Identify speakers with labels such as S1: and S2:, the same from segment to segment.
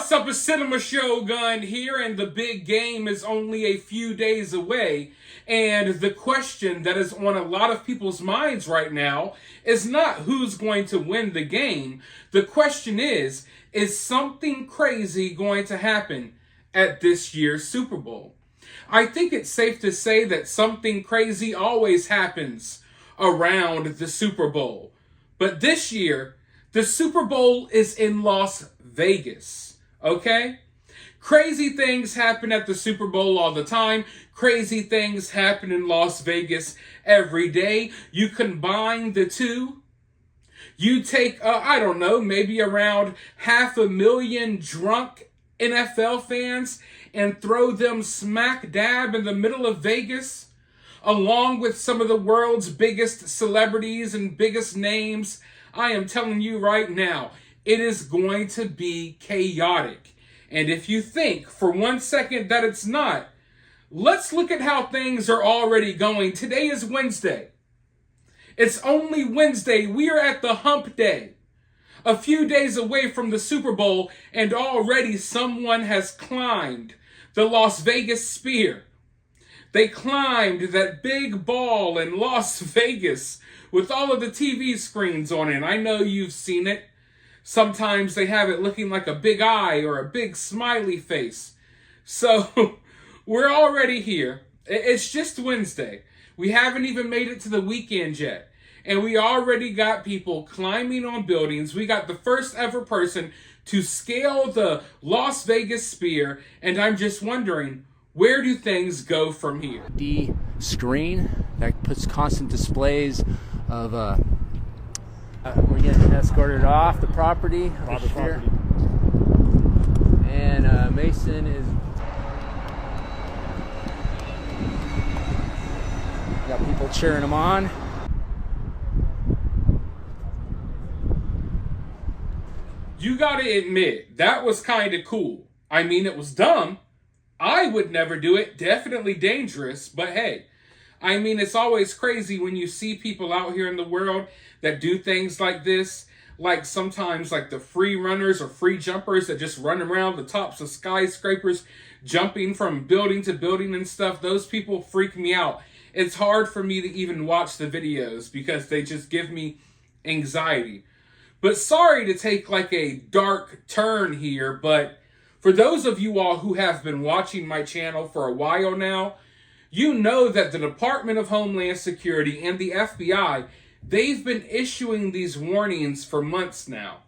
S1: What's up, it's cinemashogun here, and the big game is only a few days away. And the question that is on a lot of people's minds right now is not who's going to win the game. The question is something crazy going to happen at this year's Super Bowl? I think it's safe to say that something crazy always happens around the Super Bowl. But this year, the Super Bowl is in Las Vegas, okay? Crazy things happen at the Super Bowl all the time. Crazy things happen in Las Vegas every day. You combine the two. You take, maybe around 500,000 drunk NFL fans and throw them smack dab in the middle of Vegas, along with some of the world's biggest celebrities and biggest names. I am telling you right now, it is going to be chaotic. And if you think for 1 second that it's not, let's look at how things are already going. Today is Wednesday. It's only Wednesday. We are at the hump day. A few days away from the Super Bowl, and already someone has climbed the Las Vegas Sphere. They climbed that big ball in Las Vegas with all of the TV screens on it. I know you've seen it. Sometimes they have it looking like a big eye or a big smiley face. So we're already here. It's just Wednesday. We haven't even made it to the weekend yet. And we already got people climbing on buildings. We got the first ever person to scale the Las Vegas Sphere. And I'm just wondering, where do things go from here?
S2: The screen that puts constant displays of we're getting escorted off the property. And Mason is got people cheering him on.
S1: You gotta admit, that was kind of cool. I mean, it was dumb. I would never do it. Definitely dangerous. But hey, I mean, it's always crazy when you see people out here in the world that do things like this. Like sometimes like the free runners or free jumpers that just run around the tops of skyscrapers, jumping from building to building and stuff. Those people freak me out. It's hard for me to even watch the videos because they just give me anxiety. But sorry to take like a dark turn here, but for those of you all who have been watching my channel for a while now, you know that the Department of Homeland Security and the FBI, they've been issuing these warnings for months now.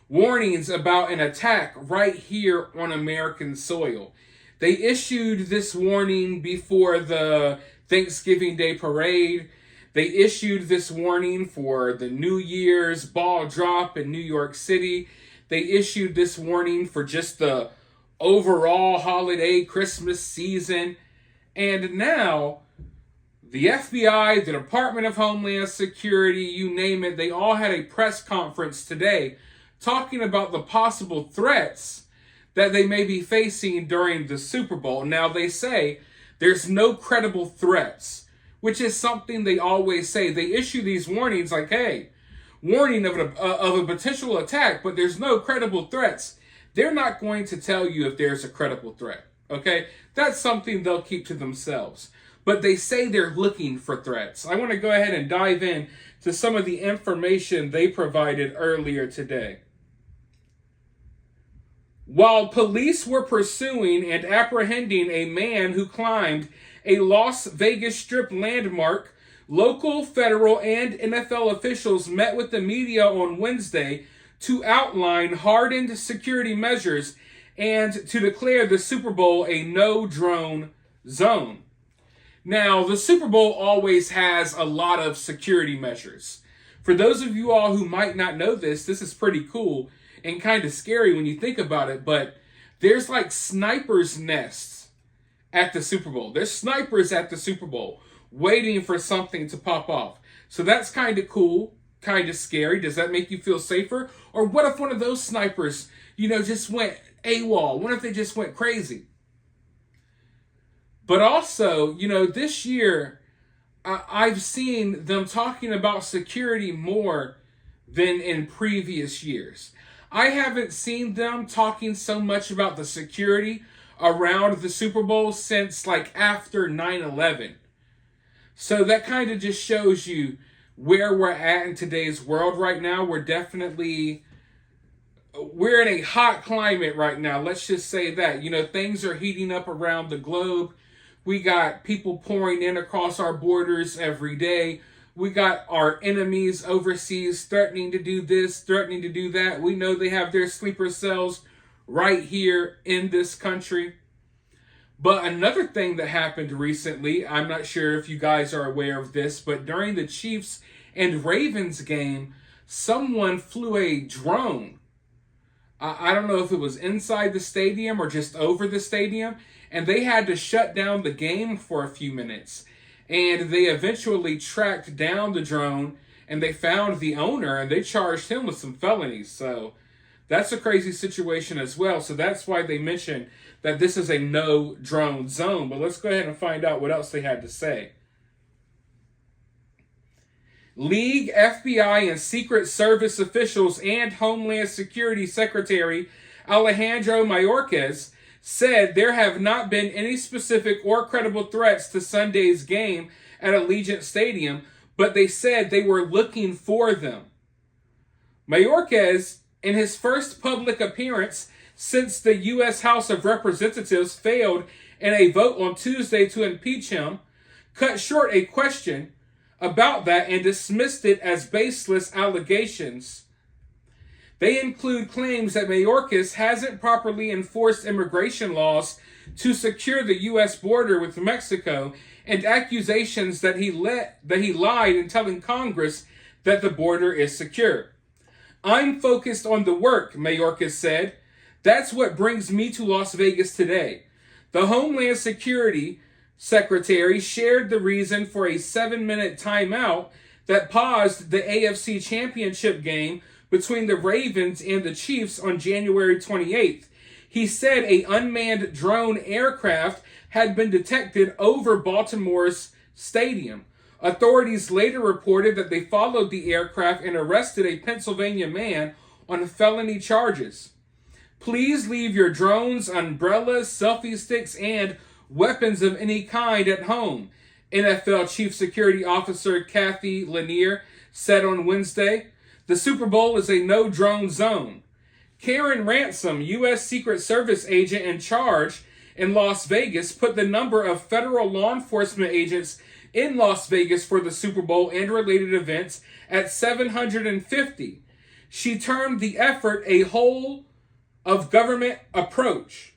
S1: Warnings about an attack right here on American soil. They issued this warning before the Thanksgiving Day parade. They issued this warning for the New Year's ball drop in New York City. They issued this warning for just the overall holiday Christmas season. And now, the FBI, the Department of Homeland Security, you name it, they all had a press conference today talking about the possible threats that they may be facing during the Super Bowl. Now, they say there's no credible threats, which is something they always say. They issue these warnings like, hey, warning of a potential attack, but there's no credible threats. They're not going to tell you if there's a credible threat, okay? That's something they'll keep to themselves. But they say they're looking for threats. I want to go ahead and dive in to some of the information they provided earlier today. While police were pursuing and apprehending a man who climbed a Las Vegas Strip landmark, local, federal, and NFL officials met with the media on Wednesday to outline hardened security measures and to declare the Super Bowl a no-drone zone. Now, the Super Bowl always has a lot of security measures. For those of you all who might not know this, this is pretty cool and kind of scary when you think about it, but there's like snipers' nests at the Super Bowl. There's snipers at the Super Bowl waiting for something to pop off. So that's kind of cool, kind of scary. Does that make you feel safer? Or what if one of those snipers, just went AWOL? What if they just went crazy? But also, this year, I've seen them talking about security more than in previous years. I haven't seen them talking so much about the security around the Super Bowl since like after 9/11. So that kind of just shows you where we're at in today's world right now. We're in a hot climate right now. Let's just say that. You know, things are heating up around the globe. We got people pouring in across our borders every day. We got our enemies overseas threatening to do this, threatening to do that. We know they have their sleeper cells right here in this country. But another thing that happened recently, I'm not sure if you guys are aware of this, but during the Chiefs and Ravens game, someone flew a drone. I don't know if it was inside the stadium or just over the stadium, and they had to shut down the game for a few minutes. And they eventually tracked down the drone, and they found the owner, and they charged him with some felonies. So that's a crazy situation as well. So that's why they mentioned that this is a no drone zone. But let's go ahead and find out what else they had to say. League, FBI, and Secret Service officials and Homeland Security Secretary Alejandro Mayorkas said there have not been any specific or credible threats to Sunday's game at Allegiant Stadium, but they said they were looking for them. Mayorkas, in his first public appearance since the U.S. House of Representatives failed in a vote on Tuesday to impeach him, cut short a question about that and dismissed it as baseless allegations. They include claims that Mayorkas hasn't properly enforced immigration laws to secure the U.S. border with Mexico and accusations that he lied in telling Congress that the border is secure. I'm focused on the work, Mayorkas said. That's what brings me to Las Vegas today. The Homeland Security Secretary shared the reason for a 7-minute timeout that paused the AFC Championship game between the Ravens and the Chiefs on January 28th. He said an unmanned drone aircraft had been detected over Baltimore's stadium. Authorities later reported that they followed the aircraft and arrested a Pennsylvania man on felony charges. Please leave your drones, umbrellas, selfie sticks, and weapons of any kind at home, NFL Chief Security Officer Kathy Lanier said on Wednesday. The Super Bowl is a no-drone zone. Karen Ransom, U.S. Secret Service agent in charge in Las Vegas, put the number of federal law enforcement agents in Las Vegas for the Super Bowl and related events at 750. She termed the effort a whole of government approach.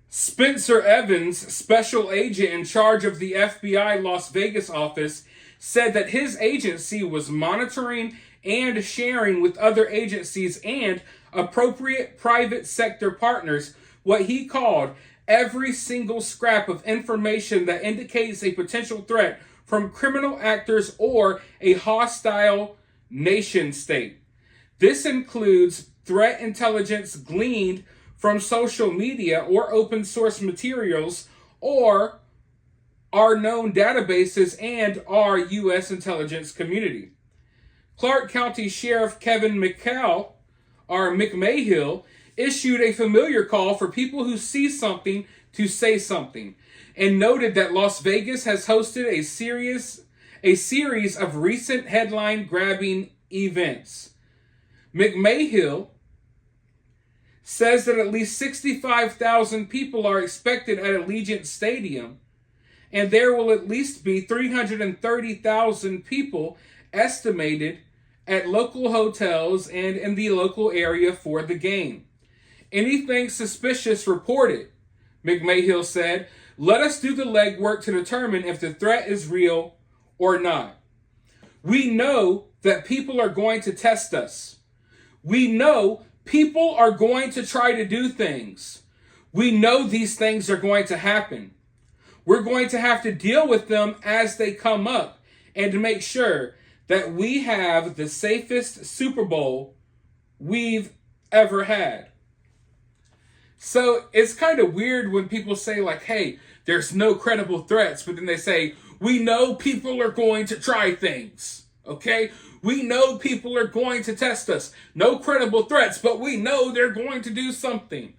S1: Spencer Evans, special agent in charge of the FBI Las Vegas office, said that his agency was monitoring and sharing with other agencies and appropriate private sector partners what he called every single scrap of information that indicates a potential threat from criminal actors or a hostile nation state. This includes threat intelligence gleaned from social media or open source materials or our known databases and our U.S. intelligence community. Clark County Sheriff Kevin McMahill issued a familiar call for people who see something to say something and noted that Las Vegas has hosted a series of recent headline-grabbing events. McMahill says that at least 65,000 people are expected at Allegiant Stadium, and there will at least be 330,000 people estimated at local hotels and in the local area for the game. Anything suspicious reported, McMahill said. Let us do the legwork to determine if the threat is real or not. We know that people are going to test us. We know people are going to try to do things. We know these things are going to happen. We're going to have to deal with them as they come up and to make sure that we have the safest Super Bowl we've ever had. So it's kind of weird when people say like, hey, there's no credible threats, but then they say, we know people are going to try things, okay? We know people are going to test us. No credible threats, but we know they're going to do something.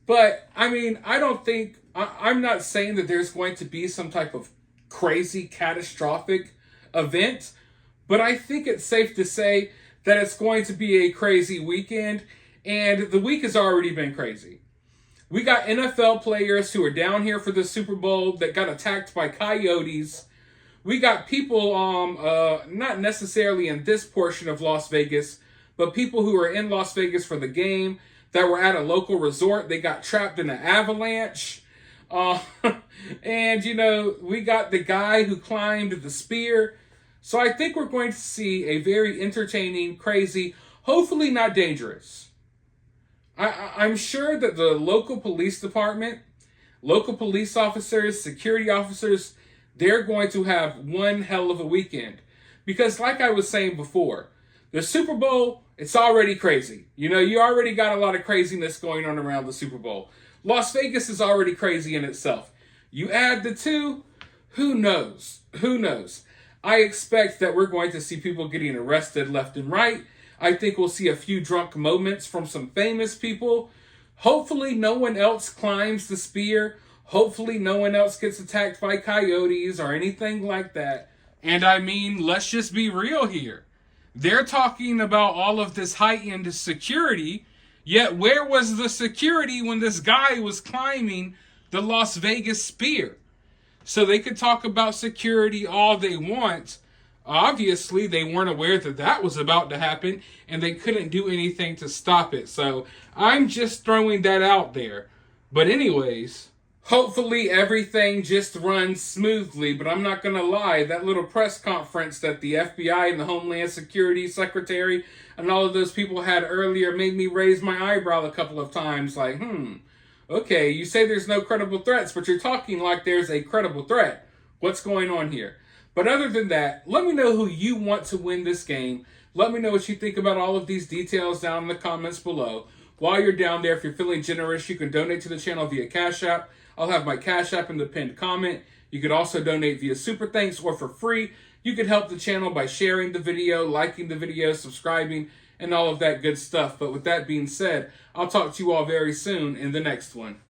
S1: But, I mean, I don't think, I'm not saying that there's going to be some type of crazy, catastrophic event, but I think it's safe to say that it's going to be a crazy weekend, and the week has already been crazy. We got NFL players who are down here for the Super Bowl that got attacked by coyotes. We got people, not necessarily in this portion of Las Vegas, but people who are in Las Vegas for the game that were at a local resort. They got trapped in an avalanche. And, you know, we got the guy who climbed the spear. So I think we're going to see a very entertaining, crazy, hopefully not dangerous. I'm sure that the local police department, local police officers, security officers, they're going to have one hell of a weekend. Because like I was saying before, the Super Bowl, it's already crazy. You know, you already got a lot of craziness going on around the Super Bowl. Las Vegas is already crazy in itself. You add the two, who knows? Who knows? I expect that we're going to see people getting arrested left and right. I think we'll see a few drunk moments from some famous people. Hopefully no one else climbs the spear. Hopefully no one else gets attacked by coyotes or anything like that. And I mean, let's just be real here. They're talking about all of this heightened security, yet where was the security when this guy was climbing the Las Vegas spear? So they could talk about security all they want. Obviously, they weren't aware that that was about to happen, and they couldn't do anything to stop it. So I'm just throwing that out there. But anyways, hopefully everything just runs smoothly. But I'm not going to lie, that little press conference that the FBI and the Homeland Security Secretary and all of those people had earlier made me raise my eyebrow a couple of times. Like, okay, you say there's no credible threats, but you're talking like there's a credible threat. What's going on here? But other than that, let me know who you want to win this game. Let me know what you think about all of these details down in the comments below. While you're down there, if you're feeling generous, you can donate to the channel via Cash App. I'll have my Cash App in the pinned comment. You could also donate via Super Thanks or for free. You could help the channel by sharing the video, liking the video, subscribing, and all of that good stuff. But with that being said, I'll talk to you all very soon in the next one.